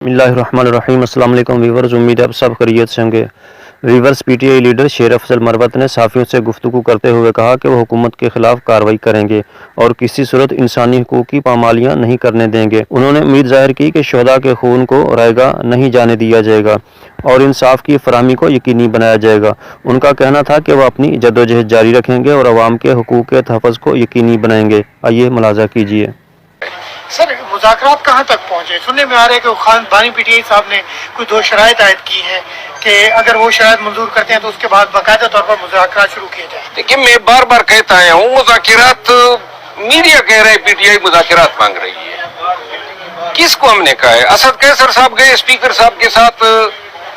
बिस्मिल्लाहिर्रहमानिर्रहीम। अस्सलाम वालेकुम व्यूअर्स, उम्मीद है आप सब खैरियत से होंगे। व्यूअर्स, पीटीआई लीडर शेर अफजल मरवत ने सहाफ़ियों से गुफ्तगू करते हुए कहा कि वो हुकूमत के खिलाफ कार्रवाई करेंगे और किसी सूरत इंसानी हुकूक की पामालियाँ नहीं करने देंगे। उन्होंने उम्मीद ज़ाहिर की कि शोहदा के खून को रायगा नहीं जाने दिया जाएगा और इंसाफ की फराहमी को यकीनी बनाया जाएगा। उनका कहना था कि वह अपनी जद्दोजहद जारी रखेंगे और अवाम के हुकूक के तहफ़्फ़ुज़ को यकीनी बनाएंगे। आइए मुलाज़ा कीजिए। सर, मुज़ाकरात कहाँ तक पहुँचे? सुनने में आ रहा है कि खान बानी पीटीआई साहब ने कोई 2 शराइत आयद की हैं कि अगर वो शराइत मंजूर करते हैं तो उसके बाद बाकायदा तौर पर मुज़ाकरात शुरू किए जाए। देखिए, मैं बार बार कहता आया हूँ, मुज़ाकरात मीडिया कह रहा है पीटीआई मुज़ाकरात मांग रही है। किसको हमने कहा है? असद कैसर साहब गए स्पीकर साहब के साथ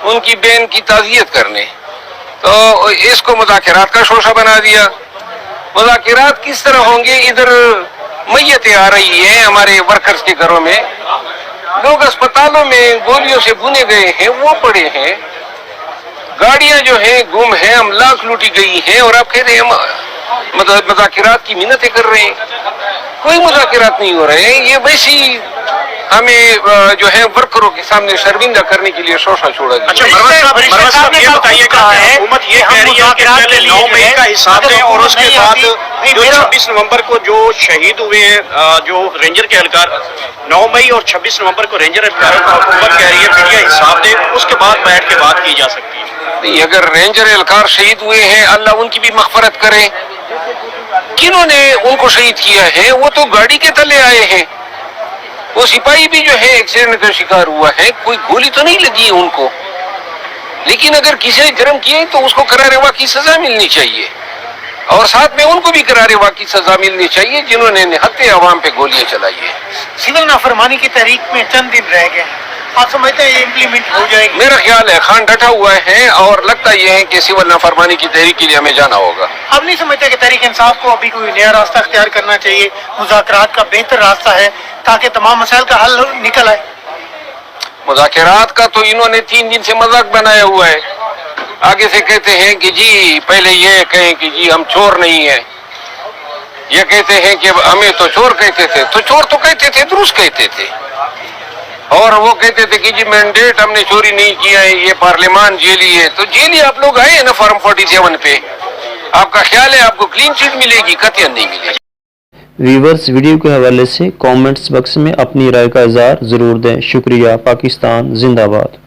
उनकी बहन की ताज़ियत करने, तो इसको मुज़ाकरात का शोशा बना दिया। मुज़ाकरात किस तरह होंगे? इधर मैयतें आ रही हैं हमारे वर्कर्स के घरों में, लोग अस्पतालों में गोलियों से भुने गए हैं, वो पड़े हैं, गाड़ियां जो हैं गुम हैं, अमलाक लूटी गई हैं, और आप कह रहे हैं हम मुज़ाकरात की मिन्नतें कर रहे हैं। कोई मुज़ाकरात नहीं हो रहे हैं। ये वैसी हमें जो है वर्करों के सामने शर्मिंदा करने के लिए शोशा छोड़ा गया। अच्छा, मरवत साहब ये बताइएगा, हुकूमत ये कह रही है कि पहले 9 मई का हिसाब दें और उसके बाद जो 26 नवंबर को जो शहीद हुए हैं, जो रेंजर के एहलकार, 9 मई और 26 नवंबर को रेंजर एहलकारों को हुकूमत कह रही है मीडिया हिसाब दे, उसके बाद बैठ के बात की जा सकती है। अगर रेंजर एहलकार शहीद हुए हैं, अल्लाह उनकी भी मग़फ़िरत करे। किन्होंने उनको शहीद किया है? वो तो गाड़ी के तले आए हैं। वो सिपाही भी जो है एक्सीडेंट का शिकार हुआ है, कोई गोली तो नहीं लगी है उनको, लेकिन अगर किसी ने जुर्म किए तो उसको करारे वाक़ की सजा मिलनी चाहिए, और साथ में उनको भी करारे वाक़ की सजा मिलनी चाहिए जिन्होंने निहत्ते अवाम पे गोलियां चलाई है। सिविल नाफरमानी की तहरीक में चंद दिन रह गए, आप समझते हैं ये इम्प्लीमेंट हो जाएगी? मेरा ख्याल है खान डटा हुआ है और लगता यह है कि सिविल नाफरमानी की तहरीक के लिए हमें जाना होगा। आप नहीं समझते कि तहरीक इंसाफ को अभी कोई नया रास्ता अख्तियार करना चाहिए? मुज़ाकरात का बेहतर रास्ता है ताकि तमाम मसाइल का हल निकल आए। मुज़ाकरात का तो इन्होंने 3 दिन से मजाक बनाया हुआ है। आगे से कहते हैं कि जी, पहले ये कहें कि जी हम चोर नहीं है, ये कहते हैं कि हमें तो चोर कहते थे, तो चोर तो कहते थे, दुरुस्त कहते थे, और वो कहते थे कि जी मैंडेट हमने चोरी नहीं किया है, ये पार्लियामान जेली है। तो जेली आप लोग आए ना फॉर्म 47 पे, आपका ख्याल है आपको क्लीन चिट मिलेगी? कतई नहीं मिलेगी। व्यूअर्स, वीडियो के हवाले से कमेंट्स बॉक्स में अपनी राय का इज़हार ज़रूर दें। शुक्रिया। पाकिस्तान जिंदाबाद।